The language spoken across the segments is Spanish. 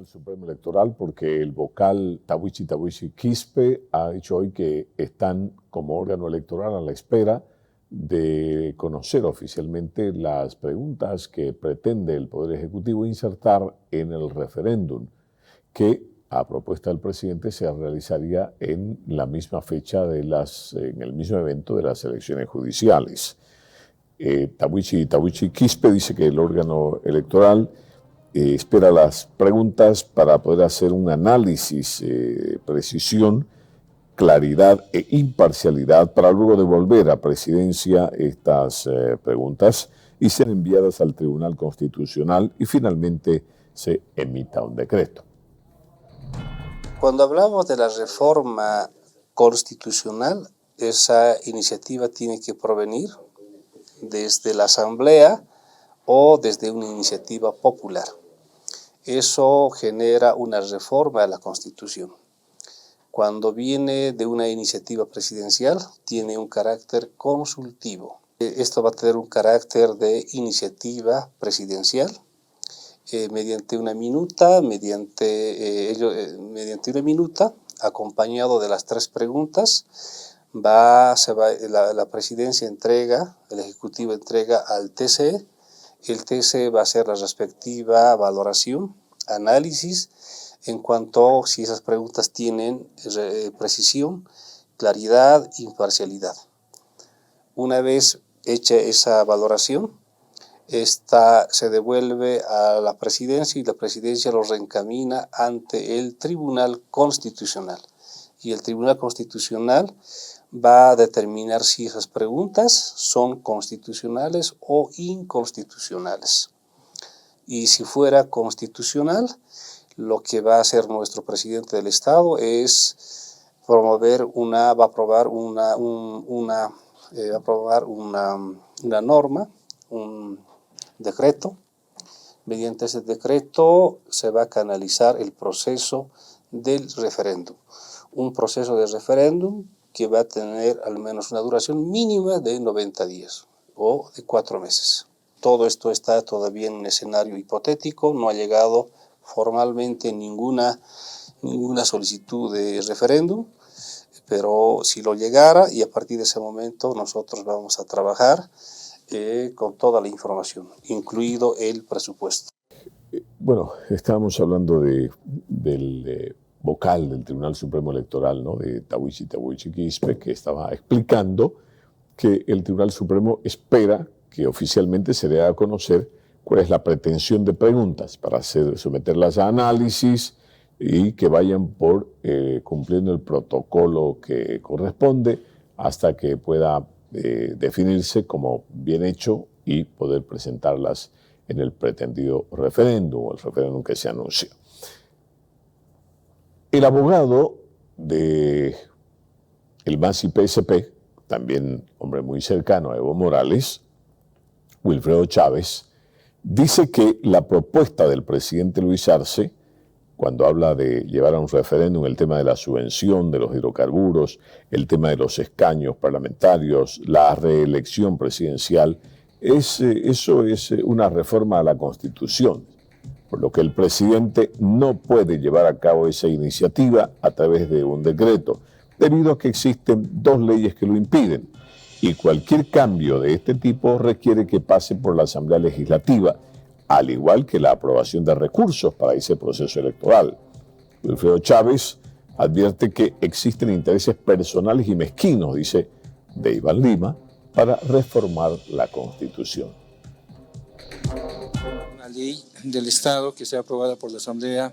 Tribunal Supremo Electoral porque el vocal Tawichi Quispe ha dicho hoy que están como órgano electoral a la espera de conocer oficialmente las preguntas que pretende el Poder Ejecutivo insertar en el referéndum, que a propuesta del presidente se realizaría en la misma fecha en el mismo evento de las elecciones judiciales. Tawichi Quispe dice que el órgano electoral espera las preguntas para poder hacer un análisis, precisión, claridad e imparcialidad para luego devolver a presidencia estas preguntas y ser enviadas al Tribunal Constitucional y finalmente se emita un decreto. Cuando hablamos de la reforma constitucional, esa iniciativa tiene que provenir desde la Asamblea o desde una iniciativa popular. Eso genera una reforma a la Constitución. Cuando viene de una iniciativa presidencial, tiene un carácter consultivo. Esto va a tener un carácter de iniciativa presidencial. Mediante una minuta, acompañado de las 3 preguntas, la presidencia entrega, el Ejecutivo entrega al TCE. El TCE va a hacer la respectiva valoración, análisis, en cuanto a si esas preguntas tienen precisión, claridad, imparcialidad. Una vez hecha esa valoración, esta se devuelve a la presidencia y la presidencia lo reencamina ante el Tribunal Constitucional. Y el Tribunal Constitucional va a determinar si esas preguntas son constitucionales o inconstitucionales. Y si fuera constitucional, lo que va a hacer nuestro presidente del Estado es va a aprobar una norma, un decreto. Mediante ese decreto se va a canalizar el proceso del referéndum. Un proceso de referéndum que va a tener al menos una duración mínima de 90 días o de 4 meses. Todo esto está todavía en un escenario hipotético, no ha llegado formalmente ninguna solicitud de referéndum, pero si lo llegara, y a partir de ese momento nosotros vamos a trabajar con toda la información, incluido el presupuesto. Bueno, estábamos hablando del vocal del Tribunal Supremo Electoral, ¿no?, de Tawichi Quispe, que estaba explicando que el Tribunal Supremo espera que oficialmente se dé a conocer cuál es la pretensión de preguntas para someterlas a análisis y que vayan cumpliendo el protocolo que corresponde hasta que pueda definirse como bien hecho y poder presentarlas en el pretendido referéndum o el referéndum que se anunció. El abogado del MAS y PSP, también hombre muy cercano a Evo Morales, Wilfredo Chávez, dice que la propuesta del presidente Luis Arce, cuando habla de llevar a un referéndum el tema de la subvención de los hidrocarburos, el tema de los escaños parlamentarios, la reelección presidencial, eso es una reforma a la Constitución, por lo que el presidente no puede llevar a cabo esa iniciativa a través de un decreto, debido a que existen 2 leyes que lo impiden, y cualquier cambio de este tipo requiere que pase por la Asamblea Legislativa, al igual que la aprobación de recursos para ese proceso electoral. Wilfredo Chávez advierte que existen intereses personales y mezquinos, dice, de Iván Lima, para reformar la Constitución. Una ley del Estado que sea aprobada por la Asamblea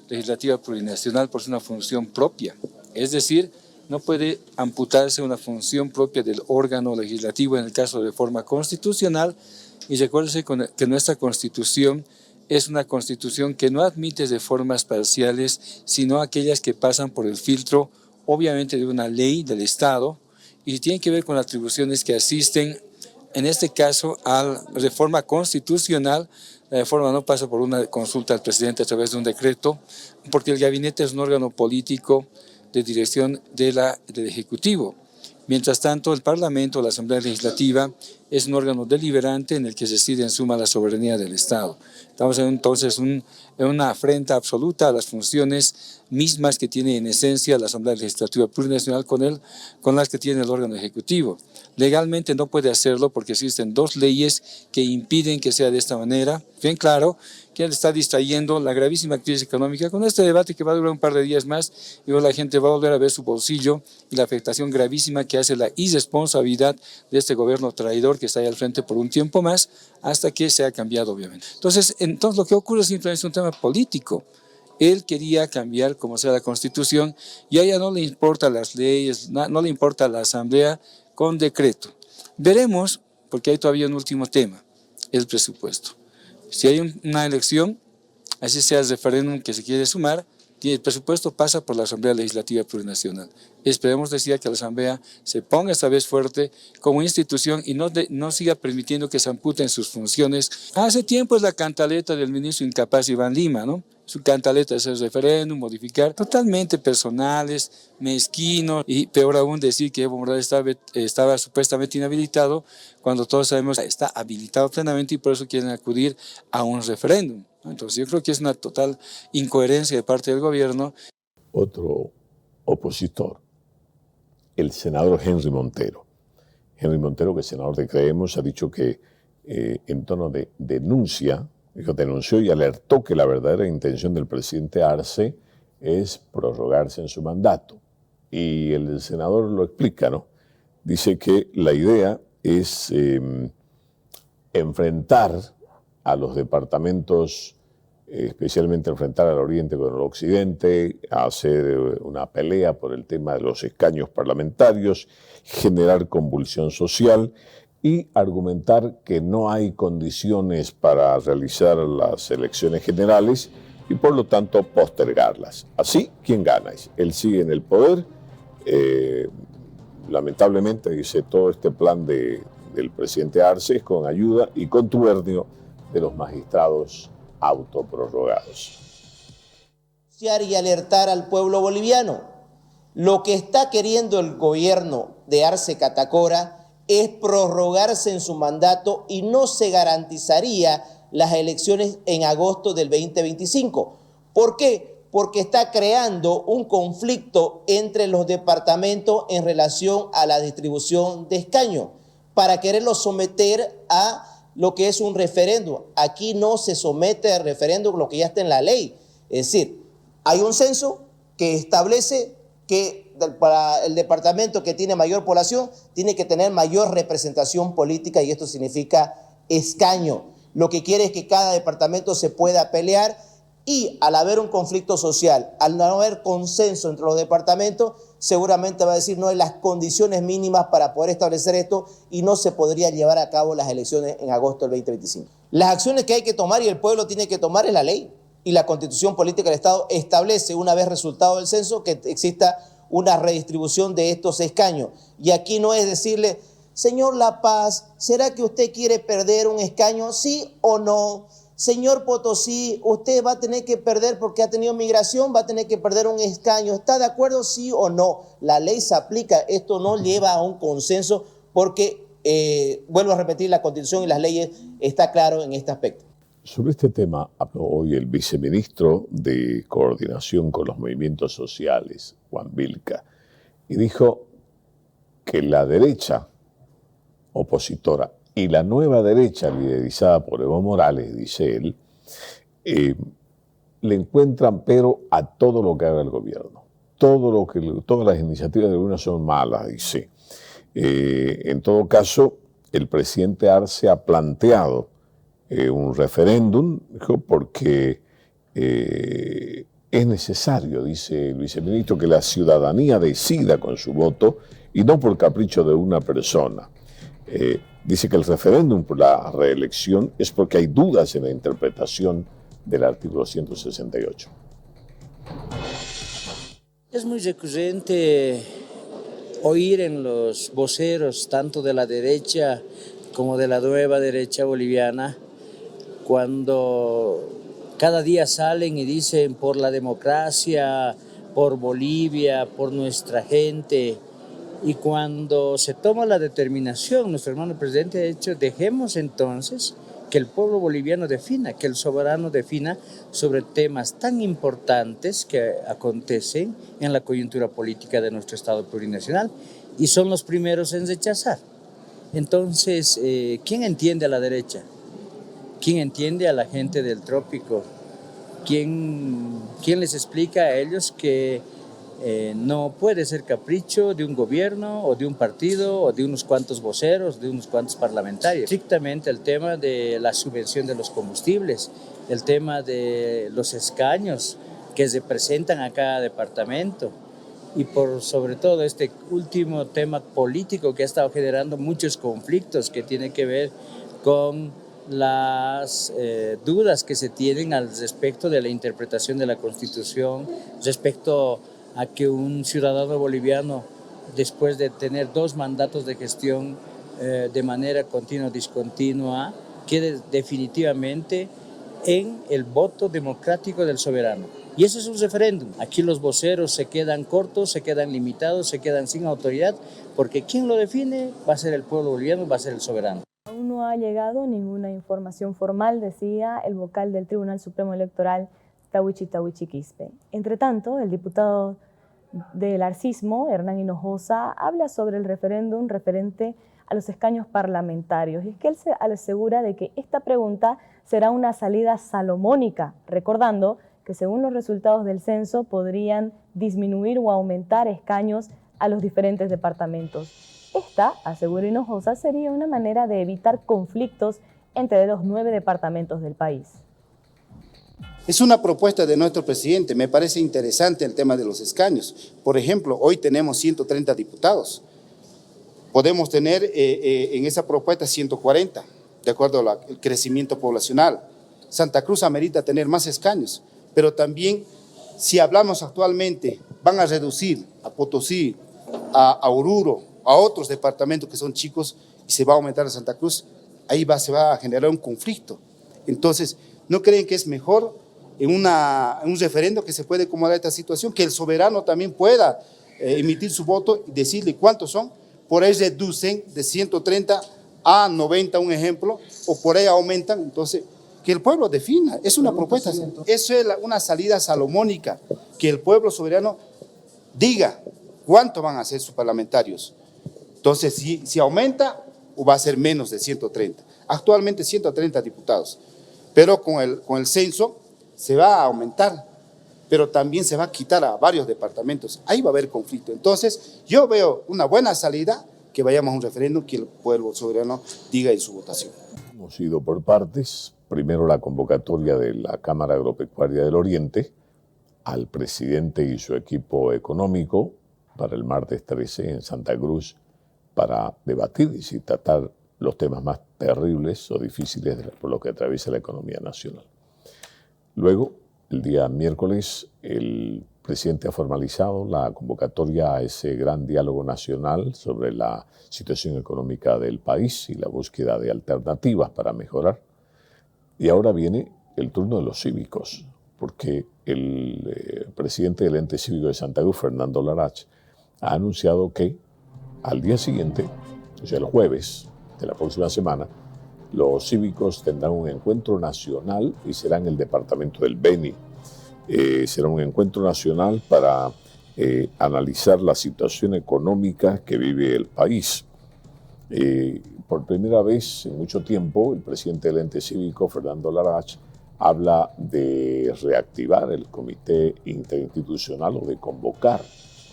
Legislativa Plurinacional por una función propia, es decir, no puede amputarse una función propia del órgano legislativo en el caso de reforma constitucional. Y recuérdese que nuestra Constitución es una Constitución que no admite reformas parciales, sino aquellas que pasan por el filtro, obviamente, de una ley del Estado y tienen que ver con atribuciones que asisten, en este caso, a la reforma constitucional. La reforma no pasa por una consulta al presidente a través de un decreto, porque el gabinete es un órgano político de dirección del Ejecutivo. Mientras tanto, el Parlamento, la Asamblea Legislativa, es un órgano deliberante en el que se decide en suma la soberanía del Estado. Estamos entonces en una afrenta absoluta a las funciones mismas que tiene en esencia la Asamblea Legislativa Plurinacional con las que tiene el órgano ejecutivo. Legalmente no puede hacerlo porque existen dos leyes que impiden que sea de esta manera. Bien claro que él está distrayendo la gravísima crisis económica con este debate que va a durar un par de días más y la gente va a volver a ver su bolsillo y la afectación gravísima que hace la irresponsabilidad de este gobierno traidor que está ahí al frente por un tiempo más hasta que sea cambiado, obviamente. Entonces lo que ocurre simplemente es un tema político. Él quería cambiar como sea la Constitución y a ella no le importan las leyes, no le importa la Asamblea con decreto. Veremos, porque hay todavía un último tema, el presupuesto. Si hay una elección, así sea el referéndum que se quiere sumar, el presupuesto pasa por la Asamblea Legislativa Plurinacional. Esperemos, decía, que la Asamblea se ponga esta vez fuerte como institución y no siga permitiendo que se amputen sus funciones. Hace tiempo es la cantaleta del ministro incapaz Iván Lima, ¿no? Su cantaleta es el referéndum, modificar, totalmente personales, mezquinos, y peor aún decir que Evo Morales estaba supuestamente inhabilitado, cuando todos sabemos que está habilitado plenamente y por eso quieren acudir a un referéndum. Entonces yo creo que es una total incoherencia de parte del gobierno. Otro opositor, el senador Henry Montero. Henry Montero, que es senador de Creemos, ha dicho que en tono de denuncia, denunció y alertó que la verdadera intención del presidente Arce es prorrogarse en su mandato. Y el senador lo explica, ¿no? Dice que la idea es enfrentar a los departamentos, especialmente enfrentar al oriente con el occidente, hacer una pelea por el tema de los escaños parlamentarios, generar convulsión social y argumentar que no hay condiciones para realizar las elecciones generales y por lo tanto postergarlas. Así, ¿quién gana? Él sigue en el poder. Lamentablemente, dice, todo este plan del presidente Arce es con ayuda y contubernio de los magistrados autoprorrogados. Y alertar al pueblo boliviano. Lo que está queriendo el gobierno de Arce Catacora es prorrogarse en su mandato y no se garantizaría las elecciones en agosto del 2025. ¿Por qué? Porque está creando un conflicto entre los departamentos en relación a la distribución de escaños para quererlo someter a lo que es un referéndum. Aquí no se somete al referéndum lo que ya está en la ley. Es decir, hay un censo que establece que para el departamento que tiene mayor población tiene que tener mayor representación política y esto significa escaño. Lo que quiere es que cada departamento se pueda pelear y al haber un conflicto social, al no haber consenso entre los departamentos, seguramente va a decir no hay las condiciones mínimas para poder establecer esto y no se podría llevar a cabo las elecciones en agosto del 2025. Las acciones que hay que tomar y el pueblo tiene que tomar es la ley y la Constitución Política del Estado establece una vez resultado el censo que exista una redistribución de estos escaños. Y aquí no es decirle, señor La Paz, ¿será que usted quiere perder un escaño? ¿Sí o no? Señor Potosí, usted va a tener que perder porque ha tenido migración, va a tener que perder un escaño. ¿Está de acuerdo? ¿Sí o no? La ley se aplica. Esto no lleva a un consenso porque, vuelvo a repetir, la Constitución y las leyes está claro en este aspecto. Sobre este tema habló hoy el viceministro de Coordinación con los Movimientos Sociales, Juan Vilca, y dijo que la derecha opositora y la nueva derecha liderizada por Evo Morales, dice él, le encuentran pero a todo lo que haga el gobierno. Todas las iniciativas de algunas son malas, dice. En todo caso, el presidente Arce ha planteado un referéndum, porque es necesario, dice el viceministro, que la ciudadanía decida con su voto y no por capricho de una persona. Dice que el referéndum por la reelección es porque hay dudas en la interpretación del artículo 168. Es muy recurrente oír en los voceros, tanto de la derecha como de la nueva derecha boliviana, cuando cada día salen y dicen por la democracia, por Bolivia, por nuestra gente. Y cuando se toma la determinación, nuestro hermano presidente ha dicho, dejemos entonces que el pueblo boliviano defina, que el soberano defina sobre temas tan importantes que acontecen en la coyuntura política de nuestro Estado plurinacional, y son los primeros en rechazar. Entonces, ¿quién entiende a la derecha? ¿Quién entiende a la gente del trópico? ¿Quién les explica a ellos que no puede ser capricho de un gobierno o de un partido o de unos cuantos voceros, de unos cuantos parlamentarios? Estrictamente el tema de la subvención de los combustibles, el tema de los escaños que se presentan a cada departamento, y por sobre todo este último tema político que ha estado generando muchos conflictos que tiene que ver con las dudas que se tienen al respecto de la interpretación de la Constitución, respecto a que un ciudadano boliviano, después de tener 2 mandatos de gestión de manera continua o discontinua, quede definitivamente en el voto democrático del soberano. Y eso es un referéndum. Aquí los voceros se quedan cortos, se quedan limitados, se quedan sin autoridad, porque quien lo define va a ser el pueblo boliviano, va a ser el soberano. Aún no ha llegado ninguna información formal, decía el vocal del Tribunal Supremo Electoral, Tawichi Quispe. Entre tanto, el diputado del Arcismo, Hernán Hinojosa, habla sobre el referéndum referente a los escaños parlamentarios. Y es que él se asegura de que esta pregunta será una salida salomónica, recordando que según los resultados del censo podrían disminuir o aumentar escaños a los diferentes departamentos. Esta, asegura Hinojosa, sería una manera de evitar conflictos entre los 9 departamentos del país. Es una propuesta de nuestro presidente, me parece interesante el tema de los escaños. Por ejemplo, hoy tenemos 130 diputados. Podemos tener en esa propuesta 140, de acuerdo al crecimiento poblacional. Santa Cruz amerita tener más escaños, pero también, si hablamos actualmente, van a reducir a Potosí, a Oruro, a otros departamentos que son chicos, y se va a aumentar a Santa Cruz, ahí se va a generar un conflicto. Entonces, ¿no creen que es mejor en un referendo que se puede acomodar esta situación, que el soberano también pueda emitir su voto y decirle cuántos son? Por ahí reducen de 130 a 90, un ejemplo, o por ahí aumentan, entonces que el pueblo defina, es una propuesta, eso es una salida salomónica, que el pueblo soberano diga cuánto van a ser sus parlamentarios. Entonces, si aumenta, o va a ser menos de 130. Actualmente 130 diputados, pero con el censo se va a aumentar, pero también se va a quitar a varios departamentos. Ahí va a haber conflicto. Entonces, yo veo una buena salida, que vayamos a un referéndum, que el pueblo soberano diga en su votación. Hemos ido por partes. Primero la convocatoria de la Cámara Agropecuaria del Oriente al presidente y su equipo económico para el martes 13 en Santa Cruz para debatir y tratar los temas más terribles o difíciles por lo que atraviesa la economía nacional. Luego, el día miércoles, el presidente ha formalizado la convocatoria a ese gran diálogo nacional sobre la situación económica del país y la búsqueda de alternativas para mejorar. Y ahora viene el turno de los cívicos, porque el presidente del ente cívico de Santa Cruz, Fernando Larach, ha anunciado que al día siguiente, o sea, el jueves de la próxima semana, los cívicos tendrán un encuentro nacional y será en el departamento del Beni. Será un encuentro nacional para analizar la situación económica que vive el país. Por primera vez en mucho tiempo, el presidente del ente cívico, Fernando Larach, habla de reactivar el comité interinstitucional o de convocar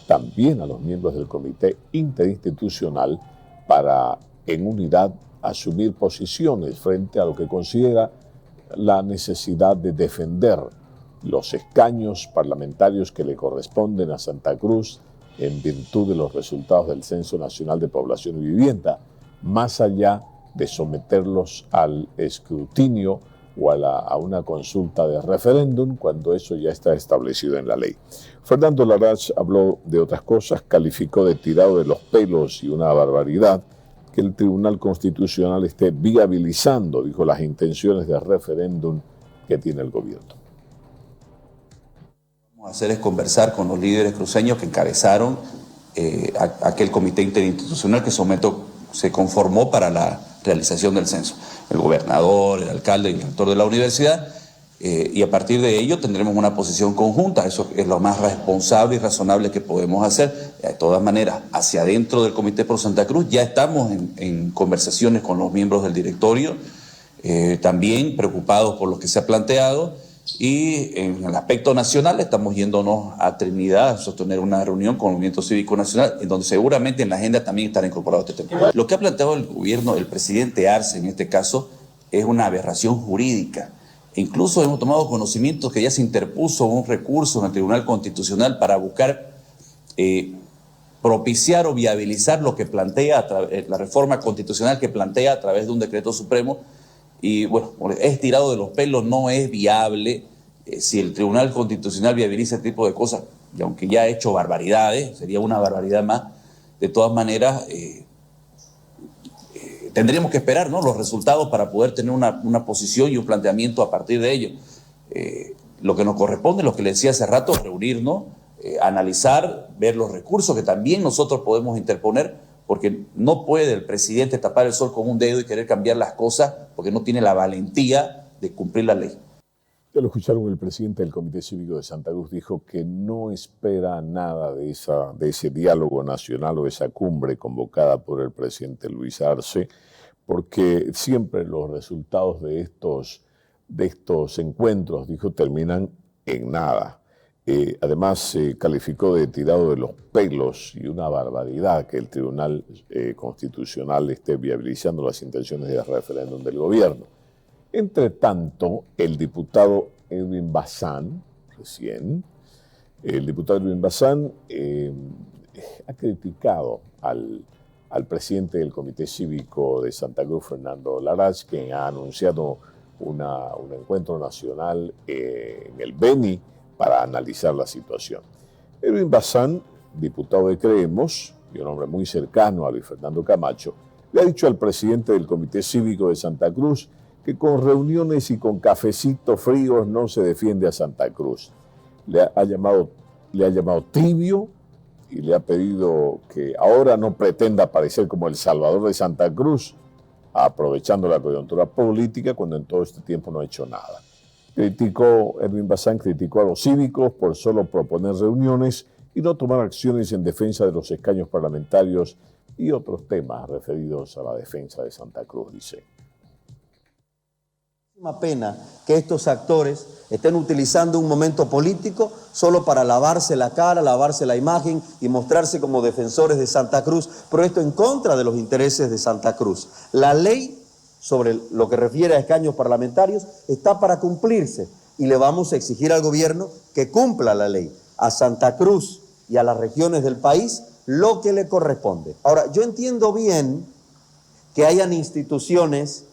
también a los miembros del comité interinstitucional para, en unidad, asumir posiciones frente a lo que considera la necesidad de defender los escaños parlamentarios que le corresponden a Santa Cruz en virtud de los resultados del Censo Nacional de Población y Vivienda, más allá de someterlos al escrutinio o a una consulta de referéndum cuando eso ya está establecido en la ley. Fernando Larach habló de otras cosas, calificó de tirado de los pelos y una barbaridad que el Tribunal Constitucional esté viabilizando, dijo, las intenciones de referéndum que tiene el gobierno. Vamos a hacer es conversar con los líderes cruceños que encabezaron aquel comité interinstitucional que se conformó para la realización del censo. El gobernador, el alcalde y el director de la universidad, y a partir de ello tendremos una posición conjunta. Eso es lo más responsable y razonable que podemos hacer. De todas maneras, hacia adentro del Comité Pro Santa Cruz ya estamos en conversaciones con los miembros del directorio, también preocupados por lo que se ha planteado, y en el aspecto nacional estamos yéndonos a Trinidad a sostener una reunión con el Movimiento Cívico Nacional, en donde seguramente en la agenda también estará incorporado este tema. Lo que ha planteado el gobierno, el presidente Arce en este caso, es una aberración jurídica. Incluso hemos tomado conocimiento que ya se interpuso un recurso en el Tribunal Constitucional para buscar propiciar o viabilizar lo que plantea la reforma constitucional que plantea a través de un decreto supremo. Y bueno, es tirado de los pelos, no es viable. Si el Tribunal Constitucional viabiliza este tipo de cosas, y aunque ya ha hecho barbaridades, sería una barbaridad más, de todas maneras tendríamos que esperar, ¿no?, los resultados para poder tener una posición y un planteamiento a partir de ello. Lo que nos corresponde, lo que le decía hace rato, reunirnos, analizar, ver los recursos que también nosotros podemos interponer, porque no puede el presidente tapar el sol con un dedo y querer cambiar las cosas porque no tiene la valentía de cumplir la ley. Ya lo escucharon, el presidente del Comité Cívico de Santa Cruz dijo que no espera nada de ese diálogo nacional o esa cumbre convocada por el presidente Luis Arce, porque siempre los resultados de estos encuentros, dijo, terminan en nada. Además, calificó de tirado de los pelos y una barbaridad que el Tribunal Constitucional esté viabilizando las intenciones de referéndum del gobierno. Entre tanto, el diputado Edwin Bazán, ha criticado al presidente del Comité Cívico de Santa Cruz, Fernando Larach, quien ha anunciado un encuentro nacional en el Beni para analizar la situación. Edwin Bazán, diputado de Creemos, y un hombre muy cercano a Luis Fernando Camacho, le ha dicho al presidente del Comité Cívico de Santa Cruz que con reuniones y con cafecitos fríos no se defiende a Santa Cruz. Le ha llamado tibio y le ha pedido que ahora no pretenda aparecer como el salvador de Santa Cruz, aprovechando la coyuntura política cuando en todo este tiempo no ha hecho nada. Edwin Bazán criticó a los cívicos por solo proponer reuniones y no tomar acciones en defensa de los escaños parlamentarios y otros temas referidos a la defensa de Santa Cruz, dice. Una pena que estos actores estén utilizando un momento político solo para lavarse la cara, lavarse la imagen y mostrarse como defensores de Santa Cruz, pero esto en contra de los intereses de Santa Cruz. La ley sobre lo que refiere a escaños parlamentarios está para cumplirse y le vamos a exigir al gobierno que cumpla la ley, a Santa Cruz y a las regiones del país lo que le corresponde. Ahora, yo entiendo bien que hayan instituciones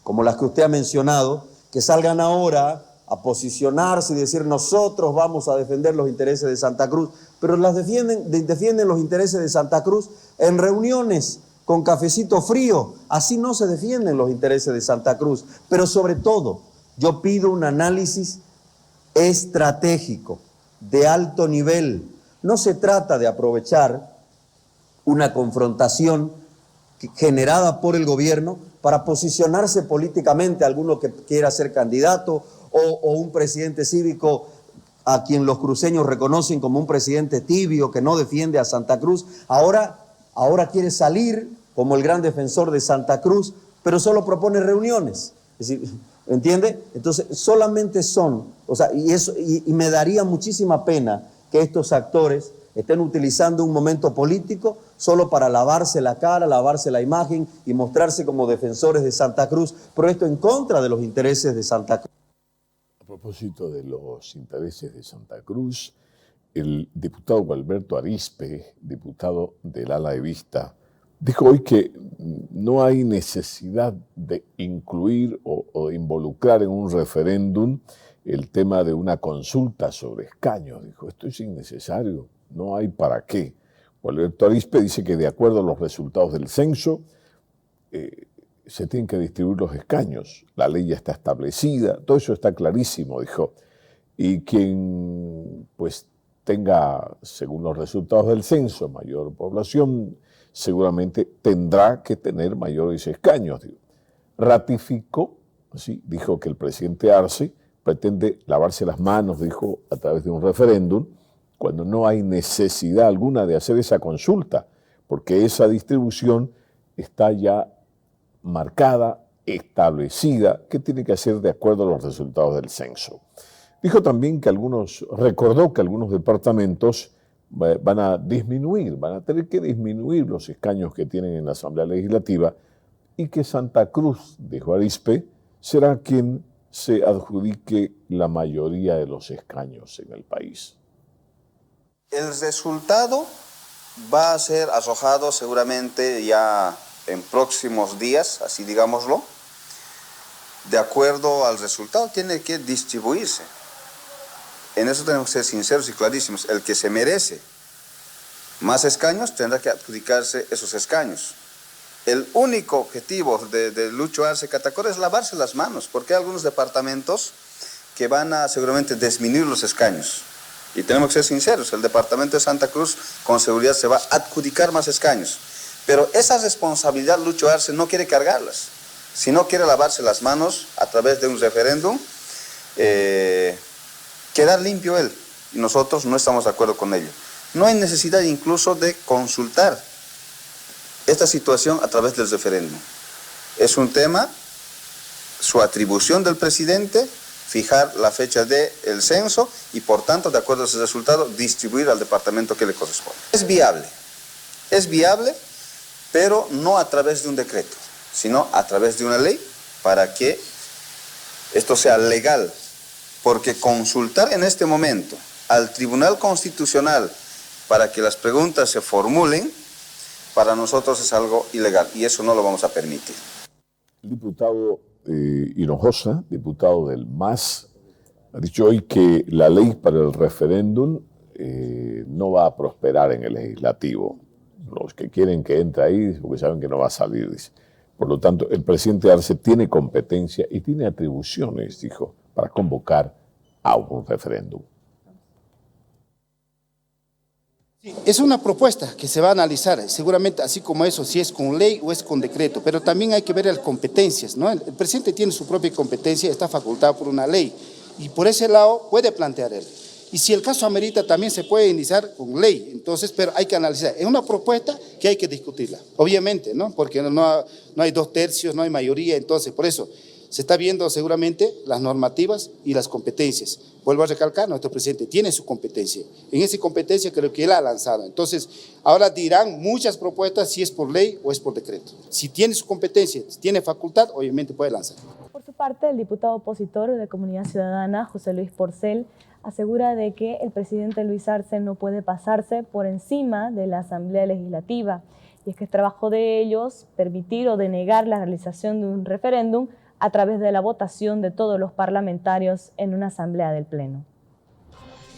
como las que usted ha mencionado, que salgan ahora a posicionarse y decir nosotros vamos a defender los intereses de Santa Cruz, pero defienden los intereses de Santa Cruz en reuniones con cafecito frío. Así no se defienden los intereses de Santa Cruz. Pero sobre todo, yo pido un análisis estratégico, de alto nivel. No se trata de aprovechar una confrontación generada por el gobierno para posicionarse políticamente, alguno que quiera ser candidato o un presidente cívico a quien los cruceños reconocen como un presidente tibio que no defiende a Santa Cruz. Ahora quiere salir como el gran defensor de Santa Cruz, pero solo propone reuniones. Es decir, ¿entiende? Entonces, solamente son, y me daría muchísima pena que estos actores estén utilizando un momento político solo para lavarse la cara, lavarse la imagen y mostrarse como defensores de Santa Cruz, pero esto en contra de los intereses de Santa Cruz. A propósito de los intereses de Santa Cruz, el diputado Gualberto Arizpe, diputado del ala evista, dijo hoy que no hay necesidad de incluir o de involucrar en un referéndum el tema de una consulta sobre escaños. Dijo, esto es innecesario, no hay para qué. Gualberto Arizpe dice que de acuerdo a los resultados del censo, se tienen que distribuir los escaños. La ley ya está establecida, todo eso está clarísimo, dijo. Y quien pues tenga, según los resultados del censo, mayor población, seguramente tendrá que tener mayores escaños. Ratificó, ¿sí? Dijo que el presidente Arce pretende lavarse las manos, dijo, a través de un referéndum, cuando no hay necesidad alguna de hacer esa consulta, porque esa distribución está ya marcada, establecida, que tiene que hacer de acuerdo a los resultados del censo. Dijo también que recordó que algunos departamentos van a tener que disminuir los escaños que tienen en la Asamblea Legislativa y que Santa Cruz, dijo Arizpe, será quien se adjudique la mayoría de los escaños en el país. El resultado va a ser arrojado seguramente ya en próximos días, así digámoslo. De acuerdo al resultado tiene que distribuirse. En eso tenemos que ser sinceros y clarísimos. El que se merece más escaños tendrá que adjudicarse esos escaños. El único objetivo de Lucho Arce Catacora es lavarse las manos, porque hay algunos departamentos que van a seguramente disminuir los escaños. Y tenemos que ser sinceros, el departamento de Santa Cruz con seguridad se va a adjudicar más escaños. Pero esa responsabilidad Lucho Arce no quiere cargarlas. Si no quiere lavarse las manos a través de un referéndum, quedar limpio él. Y nosotros no estamos de acuerdo con ello. No hay necesidad incluso de consultar esta situación a través del referéndum. Es un tema, su atribución del presidente, fijar la fecha del censo y por tanto, de acuerdo a ese resultado, distribuir al departamento que le corresponde. Es viable, pero no a través de un decreto, sino a través de una ley para que esto sea legal, porque consultar en este momento al Tribunal Constitucional para que las preguntas se formulen, para nosotros es algo ilegal y eso no lo vamos a permitir. El diputado Hinojosa, diputado del MAS, ha dicho hoy que la ley para el referéndum no va a prosperar en el legislativo. Los que quieren que entre ahí, porque saben que no va a salir, dice. Por lo tanto, el presidente Arce tiene competencia y tiene atribuciones, dijo, para convocar a un referéndum. Sí, es una propuesta que se va a analizar, seguramente así como eso, si es con ley o es con decreto, pero también hay que ver las competencias, ¿no? El presidente tiene su propia competencia, está facultado por una ley y por ese lado puede plantear él. Y si el caso amerita también se puede iniciar con ley, entonces, pero hay que analizar. Es una propuesta que hay que discutirla, obviamente, ¿no? Porque no hay 2/3, no hay mayoría, entonces por eso se está viendo seguramente las normativas y las competencias. Vuelvo a recalcar, nuestro presidente tiene su competencia. En esa competencia creo que él ha lanzado. Entonces, ahora dirán muchas propuestas si es por ley o es por decreto. Si tiene su competencia, si tiene facultad, obviamente puede lanzar. Por su parte, el diputado opositor de Comunidad Ciudadana, José Luis Porcel, asegura de que el presidente Luis Arce no puede pasarse por encima de la Asamblea Legislativa. Y es que es trabajo de ellos permitir o denegar la realización de un referéndum a través de la votación de todos los parlamentarios en una asamblea del Pleno.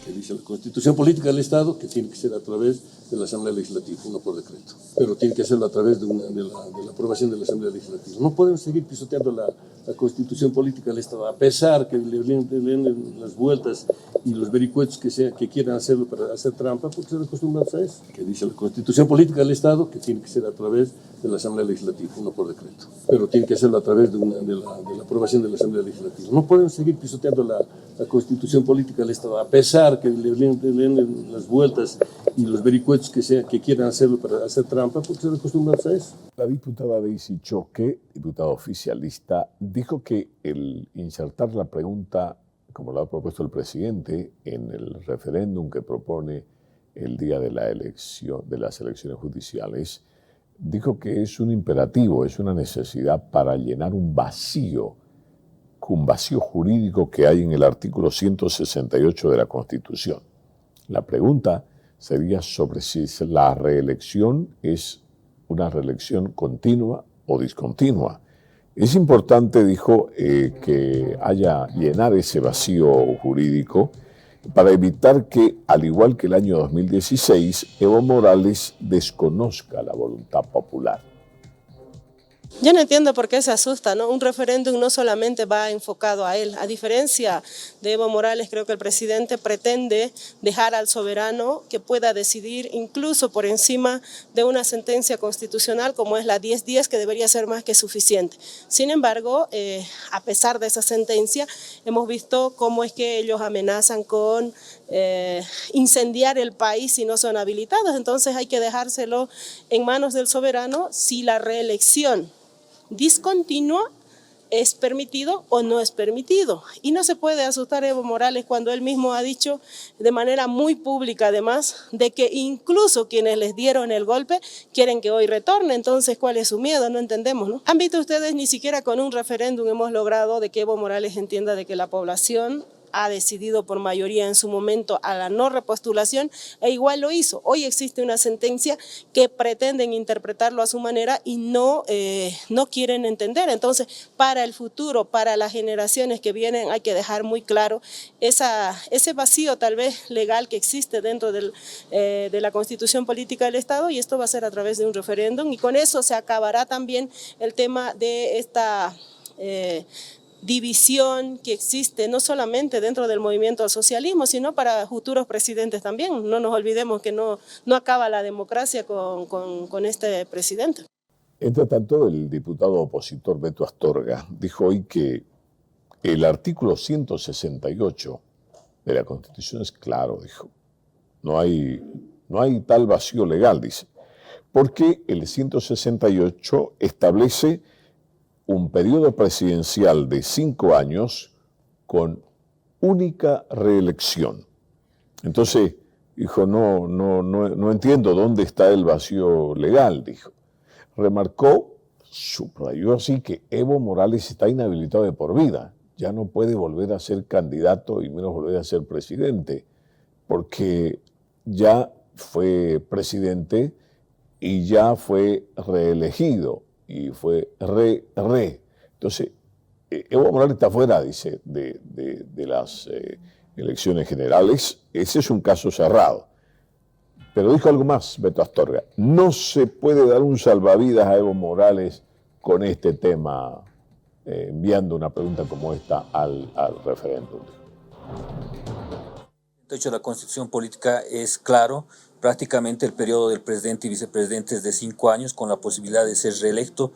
Que dice la Constitución Política del Estado que tiene que ser a través de la Asamblea Legislativa, no por decreto. Pero tiene que hacerlo a través de la aprobación de la Asamblea Legislativa. No podemos seguir pisoteando la Constitución Política del Estado, a pesar que le den las vueltas y los vericuetos que quieran hacerlo para hacer trampa, porque se acostumbran a eso. Que dice la Constitución Política del Estado que tiene que ser a través de la Asamblea Legislativa, no por decreto. Pero tiene que hacerlo a través de la aprobación de la Asamblea Legislativa. No podemos seguir pisoteando la Constitución Política del Estado, a pesar que le den las vueltas y los vericuetos que quieran hacerlo para hacer trampa, porque se acostumbran a eso. La diputada Daisy Choque, diputada oficialista, dijo que el insertar la pregunta, como lo ha propuesto el presidente, en el referéndum que propone el día de la elección, de las elecciones judiciales, dijo que es un imperativo, es una necesidad para llenar un vacío jurídico que hay en el artículo 168 de la Constitución. La pregunta sería sobre si la reelección es una reelección continua o discontinua. Es importante, dijo, que haya llenar ese vacío jurídico para evitar que, al igual que el año 2016, Evo Morales desconozca la voluntad popular. Yo no entiendo por qué se asusta, ¿no? Un referéndum no solamente va enfocado a él. A diferencia de Evo Morales, creo que el presidente pretende dejar al soberano que pueda decidir incluso por encima de una sentencia constitucional como es la 1010, que debería ser más que suficiente. Sin embargo, a pesar de esa sentencia, hemos visto cómo es que ellos amenazan con incendiar el país si no son habilitados. Entonces hay que dejárselo en manos del soberano si la reelección discontinua es permitido o no es permitido. Y no se puede asustar a Evo Morales cuando él mismo ha dicho de manera muy pública además de que incluso quienes les dieron el golpe quieren que hoy retorne. Entonces, ¿cuál es su miedo? No entendemos, ¿no? Han visto ustedes, ni siquiera con un referéndum hemos logrado de que Evo Morales entienda de que la población ha decidido por mayoría en su momento a la no repostulación, e igual lo hizo. Hoy existe una sentencia que pretenden interpretarlo a su manera y no quieren entender. Entonces, para el futuro, para las generaciones que vienen, hay que dejar muy claro ese vacío tal vez legal que existe dentro de la Constitución Política del Estado, y esto va a ser a través de un referéndum, y con eso se acabará también el tema de esta división que existe no solamente dentro del movimiento al socialismo, sino para futuros presidentes también. No nos olvidemos que no acaba la democracia con este presidente. Entre tanto, el diputado opositor Beto Astorga dijo hoy que el artículo 168 de la Constitución es claro, dijo. No hay tal vacío legal, dice, porque el 168 establece un periodo presidencial de 5 años con única reelección. Entonces, dijo, no entiendo dónde está el vacío legal, dijo. Remarcó, subrayó así, que Evo Morales está inhabilitado de por vida. Ya no puede volver a ser candidato y menos volver a ser presidente, porque ya fue presidente y ya fue reelegido. Y fue Entonces, Evo Morales está fuera, dice, de las elecciones generales. Ese es un caso cerrado. Pero dijo algo más, Beto Astorga. No se puede dar un salvavidas a Evo Morales con este tema, enviando una pregunta como esta al referéndum. De hecho, la Constitución Política es claro. Prácticamente el periodo del presidente y vicepresidente es de 5 años, con la posibilidad de ser reelecto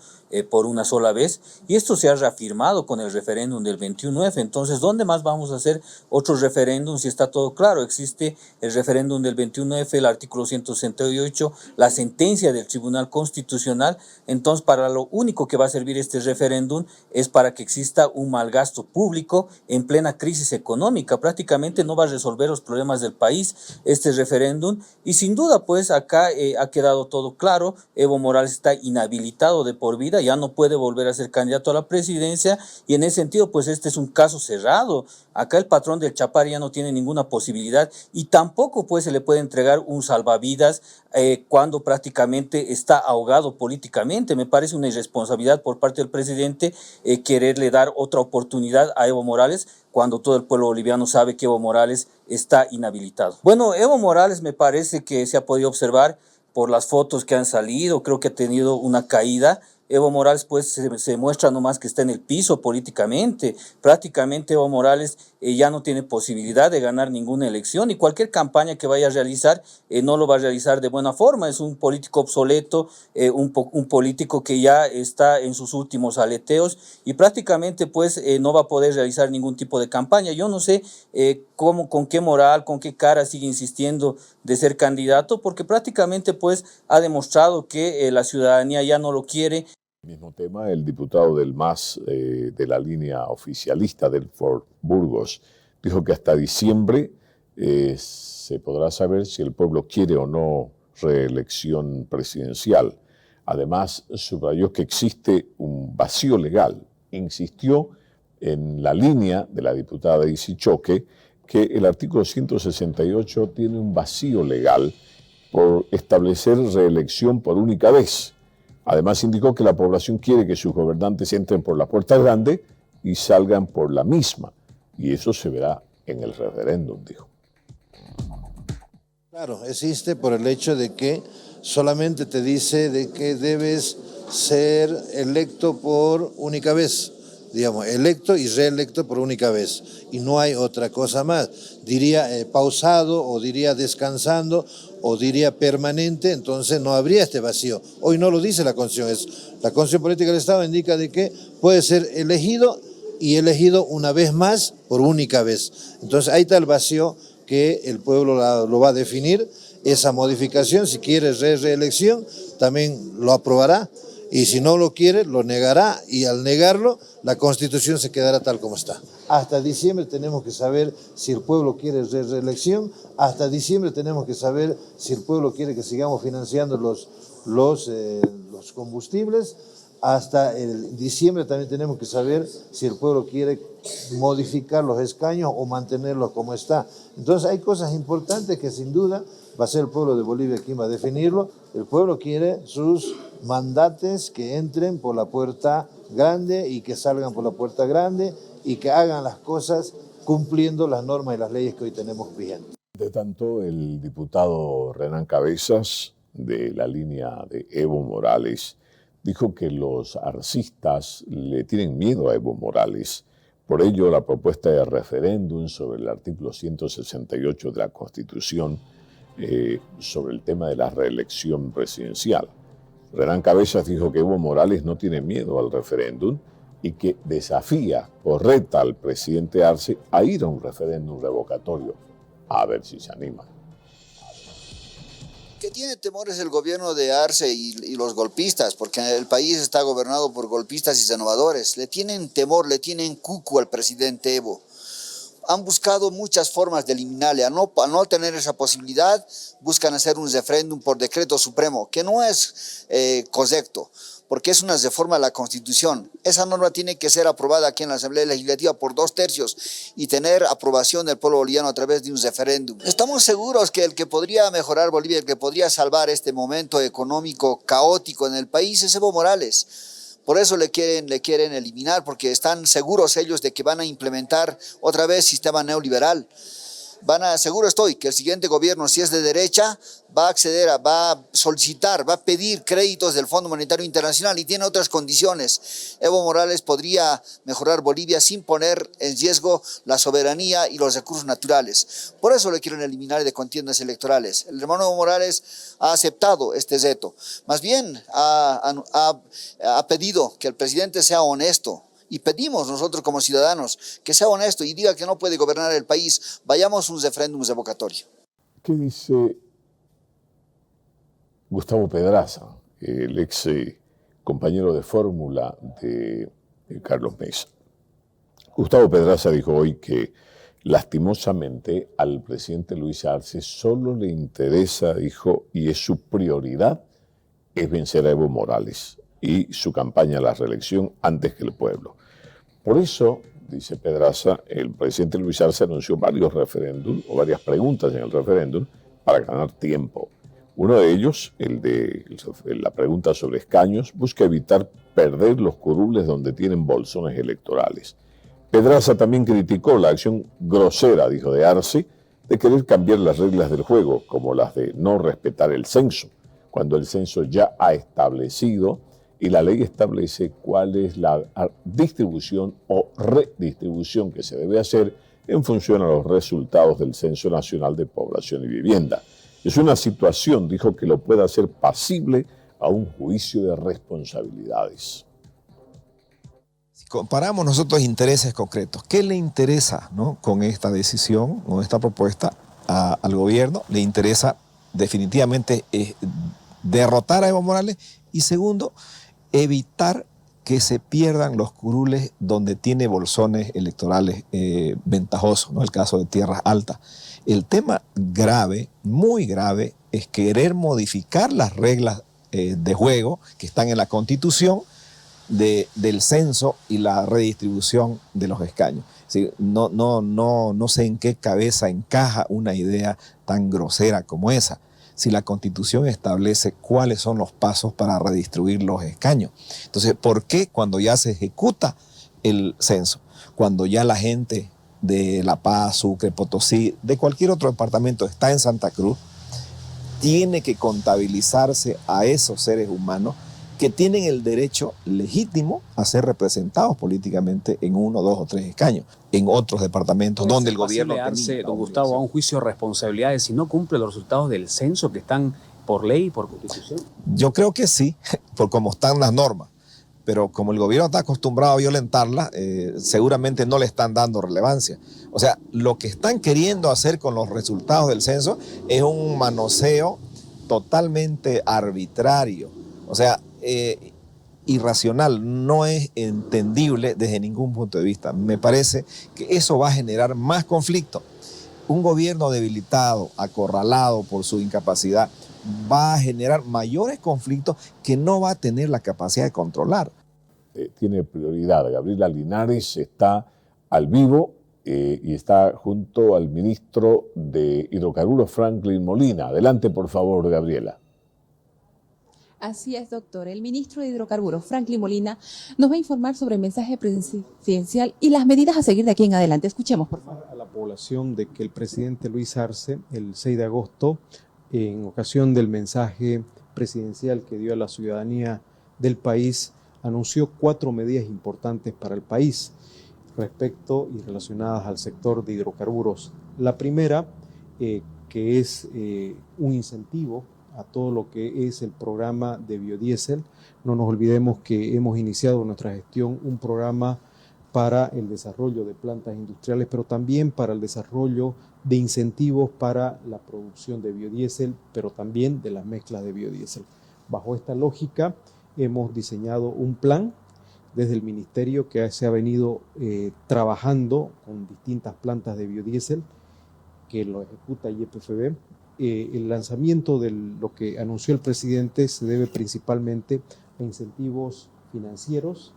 por una sola vez, y esto se ha reafirmado con el referéndum del 21F. Entonces, ¿dónde más vamos a hacer otros referéndums si está todo claro? Existe el referéndum del 21F, el artículo 168, la sentencia del Tribunal Constitucional. Entonces, para lo único que va a servir este referéndum es para que exista un malgasto público en plena crisis económica. Prácticamente no va a resolver los problemas del país este referéndum, y sin duda, pues acá ha quedado todo claro. Evo Morales está inhabilitado de por vida, ya no puede volver a ser candidato a la presidencia, y en ese sentido, pues este es un caso cerrado. Acá el patrón del Chapar ya no tiene ninguna posibilidad, y tampoco pues se le puede entregar un salvavidas cuando prácticamente está ahogado políticamente. Me parece una irresponsabilidad por parte del presidente quererle dar otra oportunidad a Evo Morales cuando todo el pueblo boliviano sabe que Evo Morales está inhabilitado. Bueno, Evo Morales me parece que se ha podido observar por las fotos que han salido, creo que ha tenido una caída. Evo Morales pues se muestra nomás que está en el piso políticamente. Prácticamente Evo Morales ya no tiene posibilidad de ganar ninguna elección, y cualquier campaña que vaya a realizar no lo va a realizar de buena forma. Es un político obsoleto, un político que ya está en sus últimos aleteos, y prácticamente pues no va a poder realizar ningún tipo de campaña. Yo no sé con qué moral, con qué cara sigue insistiendo de ser candidato, porque prácticamente pues ha demostrado que la ciudadanía ya no lo quiere. Mismo tema, el diputado del MAS de la línea oficialista del Fort Burgos dijo que hasta diciembre se podrá saber si el pueblo quiere o no reelección presidencial. Además, subrayó que existe un vacío legal. Insistió en la línea de la diputada Daisy Choque que el artículo 168 tiene un vacío legal por establecer reelección por única vez. Además, indicó que la población quiere que sus gobernantes entren por la puerta grande y salgan por la misma. Y eso se verá en el referéndum, dijo. Claro, existe por el hecho de que solamente te dice de que debes ser electo por única vez, digamos, electo y reelecto por única vez, y no hay otra cosa más. Diría pausado, o diría descansando, o diría permanente, entonces no habría este vacío. Hoy no lo dice la Constitución, la Constitución Política del Estado indica de que puede ser elegido y elegido una vez más por única vez. Entonces ahí está el vacío que el pueblo lo va a definir. Esa modificación, si quiere reelección, también lo aprobará, y si no lo quiere, lo negará, y al negarlo, la Constitución se quedará tal como está. Hasta diciembre tenemos que saber si el pueblo quiere reelección, hasta diciembre tenemos que saber si el pueblo quiere que sigamos financiando los combustibles, hasta el diciembre también tenemos que saber si el pueblo quiere modificar los escaños o mantenerlos como está. Entonces hay cosas importantes que sin duda va a ser el pueblo de Bolivia quien va a definirlo. El pueblo quiere sus mandatos que entren por la puerta grande y que salgan por la puerta grande y que hagan las cosas cumpliendo las normas y las leyes que hoy tenemos vigentes. De tanto, el diputado Renan Cabezas, de la línea de Evo Morales, dijo que los arcistas le tienen miedo a Evo Morales. Por ello, la propuesta de referéndum sobre el artículo 168 de la Constitución sobre el tema de la reelección presidencial. Renan Cabezas dijo que Evo Morales no tiene miedo al referéndum y que desafía o reta al presidente Arce a ir a un referéndum revocatorio, a ver si se anima. Que tiene temores el gobierno de Arce y los golpistas, porque el país está gobernado por golpistas y renovadores. Le tienen temor, le tienen cuco al presidente Evo. Han buscado muchas formas de eliminarle. Al no tener esa posibilidad, buscan hacer un referéndum por decreto supremo, que no es correcto, porque es una reforma a la Constitución. Esa norma tiene que ser aprobada aquí en la Asamblea Legislativa por 2/3 y tener aprobación del pueblo boliviano a través de un referéndum. Estamos seguros que el que podría mejorar Bolivia, el que podría salvar este momento económico caótico en el país es Evo Morales. Por eso le quieren eliminar, porque están seguros ellos de que van a implementar otra vez sistema neoliberal. Seguro estoy que el siguiente gobierno, si es de derecha, va a acceder, va a solicitar, va a pedir créditos del Fondo Monetario Internacional y tiene otras condiciones. Evo Morales podría mejorar Bolivia sin poner en riesgo la soberanía y los recursos naturales. Por eso le quieren eliminar de contiendas electorales. El hermano Evo Morales ha aceptado este reto. Más bien ha pedido que el presidente sea honesto. Y pedimos nosotros como ciudadanos que sea honesto y diga que no puede gobernar el país. Vayamos a un referéndum revocatorio. ¿Qué dice Gustavo Pedraza, el ex compañero de fórmula de Carlos Mesa? Gustavo Pedraza dijo hoy que lastimosamente al presidente Luis Arce solo le interesa, dijo, y es su prioridad, es vencer a Evo Morales y su campaña a la reelección antes que el pueblo. Por eso, dice Pedraza, el presidente Luis Arce anunció varios referéndums o varias preguntas en el referéndum para ganar tiempo. Uno de ellos, el de la pregunta sobre escaños, busca evitar perder los curules donde tienen bolsones electorales. Pedraza también criticó la acción grosera, dijo, de Arce, de querer cambiar las reglas del juego, como las de no respetar el censo, cuando el censo ya ha establecido y la ley establece cuál es la distribución o redistribución que se debe hacer en función a los resultados del Censo Nacional de Población y Vivienda. Es una situación, dijo, que lo puede hacer pasible a un juicio de responsabilidades. Si comparamos nosotros intereses concretos, ¿qué le interesa, ¿no?, con esta decisión o esta propuesta al gobierno? Le interesa definitivamente derrotar a Evo Morales y segundo, evitar que se pierdan los curules donde tiene bolsones electorales ventajosos, ¿no? El caso de Tierras Altas. El tema grave, muy grave, es querer modificar las reglas de juego que están en la Constitución del censo y la redistribución de los escaños. Sí, no sé en qué cabeza encaja una idea tan grosera como esa. Si la Constitución establece cuáles son los pasos para redistribuir los escaños. Entonces, ¿por qué cuando ya se ejecuta el censo, cuando ya la gente de La Paz, Sucre, Potosí, de cualquier otro departamento está en Santa Cruz, tiene que contabilizarse a esos seres humanos que tienen el derecho legítimo a ser representados políticamente en 1, 2 o 3 escaños, en otros departamentos donde el gobierno tenía. Don Gustavo, a un juicio de responsabilidades si no cumple los resultados del censo que están por ley y por constitución. Yo creo que sí, por cómo están las normas, pero como el gobierno está acostumbrado a violentarlas, seguramente no le están dando relevancia. O sea, lo que están queriendo hacer con los resultados del censo es un manoseo totalmente arbitrario, o sea, irracional, no es entendible desde ningún punto de vista. Me parece que eso va a generar más conflicto. Un gobierno debilitado, acorralado por su incapacidad, va a generar mayores conflictos que no va a tener la capacidad de controlar. Tiene prioridad. Gabriela Linares está al vivo y está junto al ministro de Hidrocarburos, Franklin Molina. Adelante, por favor, Gabriela. Así es, doctor. El ministro de Hidrocarburos, Franklin Molina, nos va a informar sobre el mensaje presidencial y las medidas a seguir de aquí en adelante. Escuchemos, por favor. A la población de que el presidente Luis Arce, el 6 de agosto, en ocasión del mensaje presidencial que dio a la ciudadanía del país, anunció 4 medidas importantes para el país respecto y relacionadas al sector de hidrocarburos. La primera, que es un incentivo a todo lo que es el programa de biodiesel. No nos olvidemos que hemos iniciado en nuestra gestión un programa para el desarrollo de plantas industriales, pero también para el desarrollo de incentivos para la producción de biodiesel, pero también de las mezclas de biodiesel. Bajo esta lógica, hemos diseñado un plan desde el Ministerio que se ha venido trabajando con distintas plantas de biodiesel que lo ejecuta YPFB. El lanzamiento de lo que anunció el presidente se debe principalmente a incentivos financieros,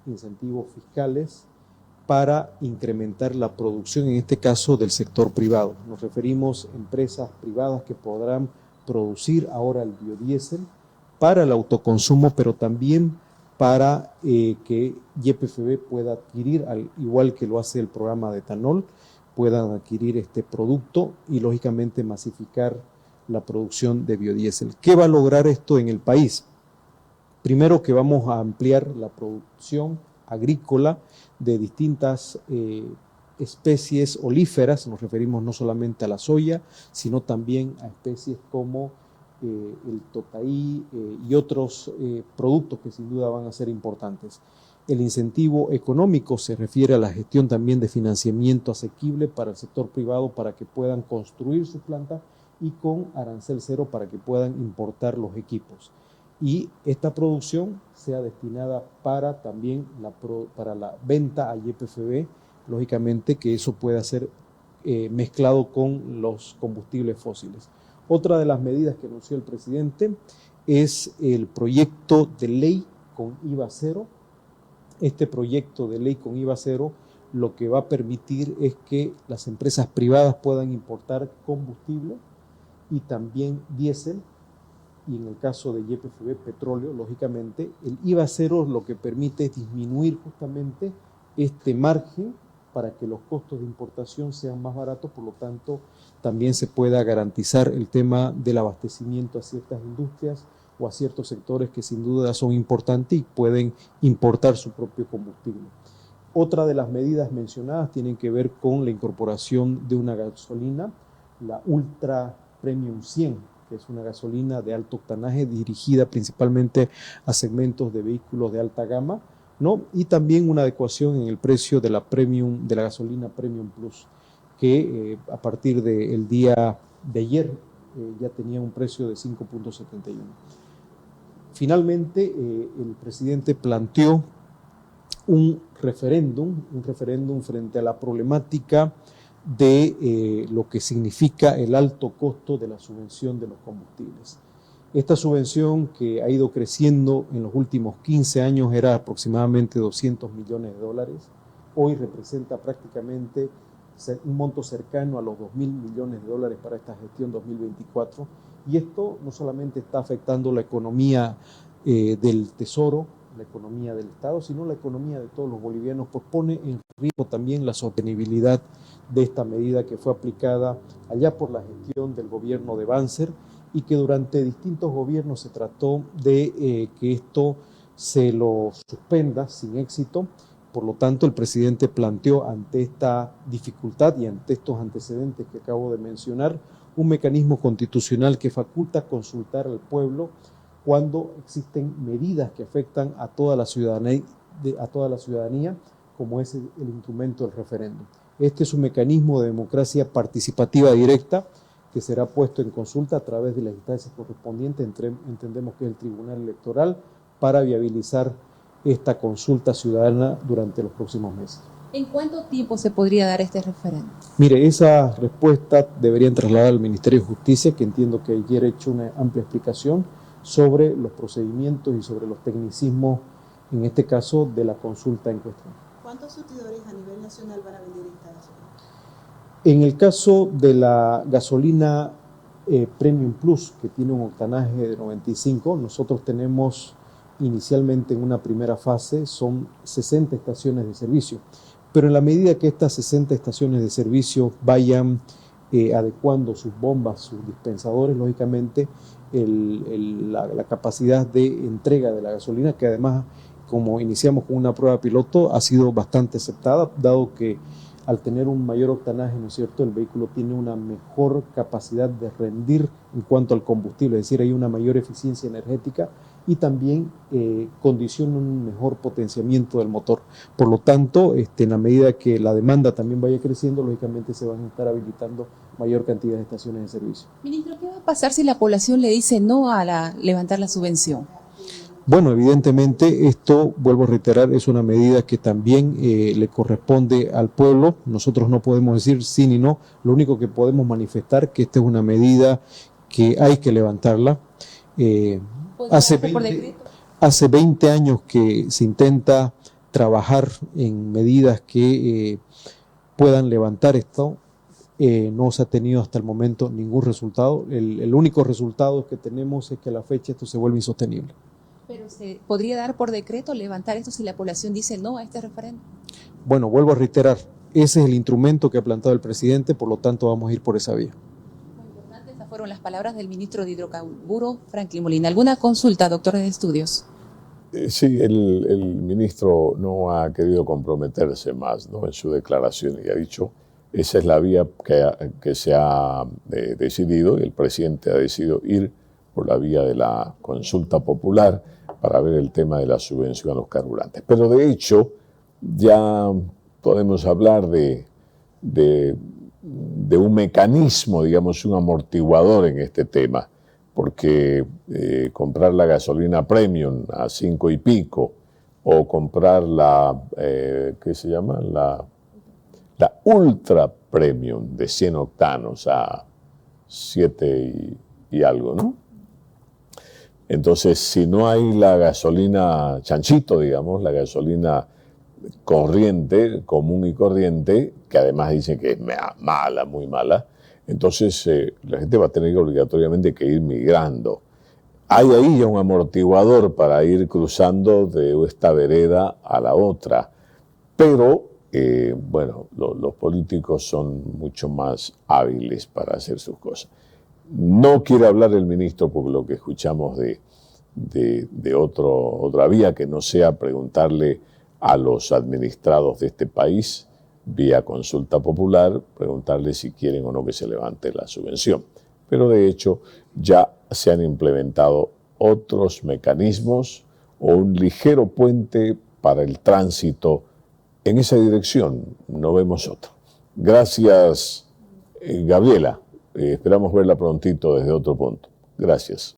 incentivos fiscales para incrementar la producción, en este caso del sector privado. Nos referimos a empresas privadas que podrán producir ahora el biodiesel para el autoconsumo, pero también para que YPFB pueda adquirir, al igual que lo hace el programa de etanol, puedan adquirir este producto y lógicamente masificar la producción de biodiesel. ¿Qué va a lograr esto en el país? Primero, que vamos a ampliar la producción agrícola de distintas especies olíferas. Nos referimos no solamente a la soya, sino también a especies como el totaí y otros productos que sin duda van a ser importantes. El incentivo económico se refiere a la gestión también de financiamiento asequible para el sector privado para que puedan construir su planta y con arancel cero para que puedan importar los equipos. Y esta producción sea destinada para también para la venta a YPFB, lógicamente que eso pueda ser mezclado con los combustibles fósiles. Otra de las medidas que anunció el presidente es el proyecto de ley con IVA cero. Este proyecto de ley con IVA cero lo que va a permitir es que las empresas privadas puedan importar combustible y también diésel, y en el caso de YPFB, petróleo, lógicamente. El IVA cero lo que permite es disminuir justamente este margen para que los costos de importación sean más baratos, por lo tanto también se pueda garantizar el tema del abastecimiento a ciertas industrias o a ciertos sectores que sin duda son importantes y pueden importar su propio combustible. Otra de las medidas mencionadas tienen que ver con la incorporación de una gasolina, la Ultra Premium 100, que es una gasolina de alto octanaje dirigida principalmente a segmentos de vehículos de alta gama, ¿no? Y también una adecuación en el precio de la gasolina Premium Plus, que a partir del día de ayer ya tenía un precio de 5.71. Finalmente, el presidente planteó un referéndum frente a la problemática de lo que significa el alto costo de la subvención de los combustibles. Esta subvención, que ha ido creciendo en los últimos 15 años, era aproximadamente $200 millones, hoy representa prácticamente un monto cercano a los $2.000 millones para esta gestión 2024, y esto no solamente está afectando la economía del Tesoro, la economía del Estado, sino la economía de todos los bolivianos, pues pone en riesgo también la sostenibilidad de esta medida que fue aplicada allá por la gestión del gobierno de Banzer y que durante distintos gobiernos se trató de que esto se lo suspenda sin éxito. Por lo tanto, el presidente planteó ante esta dificultad y ante estos antecedentes que acabo de mencionar, un mecanismo constitucional que faculta consultar al pueblo cuando existen medidas que afectan a toda la ciudadanía, como es el instrumento del referéndum. Este es un mecanismo de democracia participativa directa que será puesto en consulta a través de las instancias correspondientes, entendemos que es el Tribunal Electoral, para viabilizar esta consulta ciudadana durante los próximos meses. ¿En cuánto tiempo se podría dar este referéndum? Mire, esa respuesta deberían trasladar al Ministerio de Justicia, que entiendo que ayer ha hecho una amplia explicación sobre los procedimientos y sobre los tecnicismos, en este caso, de la consulta en cuestión. ¿Cuántos surtidores a nivel nacional van a vender esta gasolina? En el caso de la gasolina Premium Plus, que tiene un octanaje de 95, nosotros tenemos inicialmente en una primera fase, son 60 estaciones de servicio. Pero en la medida que estas 60 estaciones de servicio vayan adecuando sus bombas, sus dispensadores, lógicamente la capacidad de entrega de la gasolina, que además, como iniciamos con una prueba piloto, ha sido bastante aceptada, dado que al tener un mayor octanaje, ¿no es cierto?, el vehículo tiene una mejor capacidad de rendir en cuanto al combustible, es decir, hay una mayor eficiencia energética y también condiciona un mejor potenciamiento del motor. Por lo tanto, en la medida que la demanda también vaya creciendo, lógicamente se van a estar habilitando mayor cantidad de estaciones de servicio. Ministro, ¿qué va a pasar si la población le dice no a levantar la subvención? Bueno, evidentemente esto, vuelvo a reiterar, es una medida que también le corresponde al pueblo. Nosotros no podemos decir sí ni no, lo único que podemos manifestar que esta es una medida que hay que levantarla. Hace 20 años que se intenta trabajar en medidas que puedan levantar esto. No se ha tenido hasta el momento ningún resultado. El único resultado que tenemos es que a la fecha esto se vuelve insostenible. ¿Pero se podría dar por decreto levantar esto si la población dice no a este referéndum? Bueno, vuelvo a reiterar, ese es el instrumento que ha plantado el presidente, por lo tanto vamos a ir por esa vía. Esas fueron las palabras del ministro de Hidrocarburos, Franklin Molina. ¿Alguna consulta, doctores de estudios? Sí, el ministro no ha querido comprometerse más, ¿no?, en su declaración y ha dicho, esa es la vía que se ha decidido y el presidente ha decidido ir por la vía de la consulta popular para ver el tema de la subvención a los carburantes. Pero de hecho ya podemos hablar de un mecanismo, digamos, un amortiguador en este tema, porque comprar la gasolina premium a 5 y pico o comprar la, ¿qué se llama? La ultra premium de 100 octanos a 7 y algo, ¿no? Entonces, si no hay la gasolina chanchito, digamos, la gasolina corriente, común y corriente, que además dicen que es mala, muy mala, entonces la gente va a tener que obligatoriamente que ir migrando. Hay ahí ya un amortiguador para ir cruzando de esta vereda a la otra, pero bueno, los políticos son mucho más hábiles para hacer sus cosas. No quiere hablar el ministro porque lo que escuchamos de otra vía que no sea preguntarle a los administrados de este país vía consulta popular, preguntarle si quieren o no que se levante la subvención. Pero de hecho ya se han implementado otros mecanismos o un ligero puente para el tránsito en esa dirección. No vemos otro. Gracias, Gabriela. Esperamos verla prontito desde otro punto. Gracias.